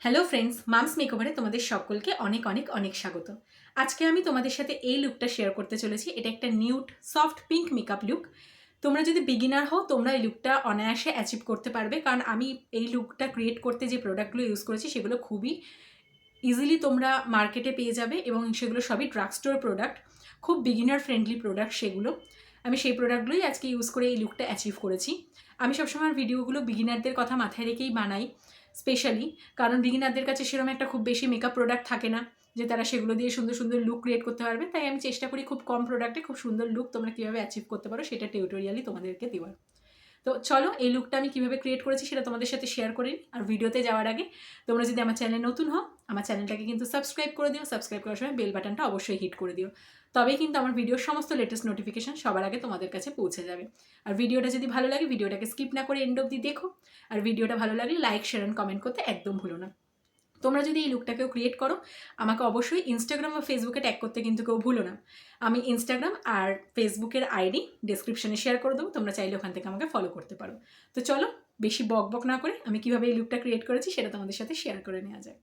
Hello friends, mum's মেকওভারে তোমাদের সকলকে অনেক অনেক অনেক স্বাগত। আজকে আমি তোমাদের সাথে এই লুকটা শেয়ার করতে চলেছি। এটা একটা nude soft pink makeup look. তোমরা যদি বিগিনার হও তোমরা এই লুকটা অনায়াসে অ্যাচিভ করতে পারবে, কারণ আমি এই লুকটা ক্রিয়েট করতে যে প্রোডাক্টগুলো ইউজ করেছি সেগুলো খুবই ইজিলি তোমরা মার্কেটে পেয়ে যাবে এবং সেগুলো সবই ড্রাগ স্টোর প্রোডাক্ট, খুব বিগিনার ফ্রেন্ডলি প্রোডাক্ট সেগুলো। আমি সেই প্রোডাক্টগুলোই আজকে ইউজ করে এই লুকটা অ্যাচিভ করেছি। আমি সবসময় ভিডিওগুলো বিগিনারদের কথা মাথায় রেখেই বানাই, স্পেশালি কারণ বিগিনারদের কাছে সেরকম একটা খুব বেশি মেকআপ প্রোডাক্ট থাকে না যে তারা সেগুলো দিয়ে সুন্দর সুন্দর লুক ক্রিয়েট করতে পারবে। তাই আমি চেষ্টা করি খুব কম প্রোডাক্টে খুব সুন্দর লুক তোমরা কীভাবে অ্যাচিভ করতে পারো সেটা টিউটোরিয়ালি তোমাদেরকে দেওয়ার। তো চলো এই লুকটা আমি কীভাবে ক্রিয়েট করেছি সেটা তোমাদের সাথে শেয়ার করে নিই। আর ভিডিওতে যাওয়ার আগে তোমরা যদি আমার চ্যানেলে নতুন হও, আমার চ্যানেলটাকে কিন্তু সাবস্ক্রাইব করে দিও। সাবস্ক্রাইব করার সময় বেল বাটনটা অবশ্যই হিট করে দিও, তবেই কিন্তু আমার ভিডিওর সমস্ত লেটেস্ট নোটিফিকেশন সবার আগে তোমাদের কাছে পৌঁছে যাবে। আর ভিডিওটা যদি ভালো লাগে ভিডিওটাকে স্কিপ না করে এন্ড অবধি দেখো। আর ভিডিওটা ভালো লাগলে লাইক, শেয়ার অ্যান্ড কমেন্ট করতে একদম ভুলো না। তোমরা যদি এই লুকটাকেও ক্রিয়েট করো আমাকে অবশ্যই ইনস্টাগ্রাম বা ফেসবুকে ট্যাগ করতে কিন্তু কেউ ভুলো না। আমি ইনস্টাগ্রাম আর ফেসবুকের আইডি ডিসক্রিপশনে শেয়ার করে দেবো, তোমরা চাইলে ওখান থেকে আমাকে ফলো করতে পারো। তো চলো বেশি বক বক না করে আমি কীভাবে এই লুকটা ক্রিয়েট করেছি সেটা তোমাদের সাথে শেয়ার করে নেওয়া যাক।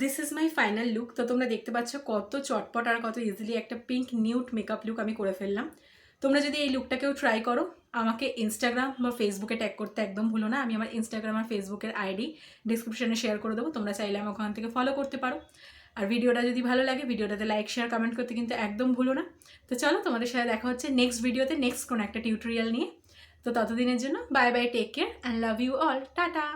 This is my final look. তো তোমরা দেখতে পাচ্ছ কত চটপট আর কত ইজিলি একটা পিঙ্ক নিউড মেকআপ লুক আমি করে ফেললাম। তোমরা যদি এই লুকটাকেও ট্রাই করো, আমাকে ইনস্টাগ্রাম বা ফেসবুকে ট্যাগ করতে একদম ভুলো না। আমি আমার ইনস্টাগ্রাম আর ফেসবুকের আইডি ডিসক্রিপশনে শেয়ার করে দেবো, তোমরা চাইলে আমাকে ওখান থেকে ফলো করতে পারো। আর ভিডিওটা যদি ভালো লাগে ভিডিওটাতে লাইক শেয়ার কমেন্ট করতে কিন্তু একদম ভুলো না। তো চলো, তোমাদের সাথে দেখা হচ্ছে নেক্সট ভিডিওতে, নেক্সট কোনো একটা টিউটোরিয়াল নিয়ে। তো ততদিনের জন্য bye bye, take care and love you all, tata.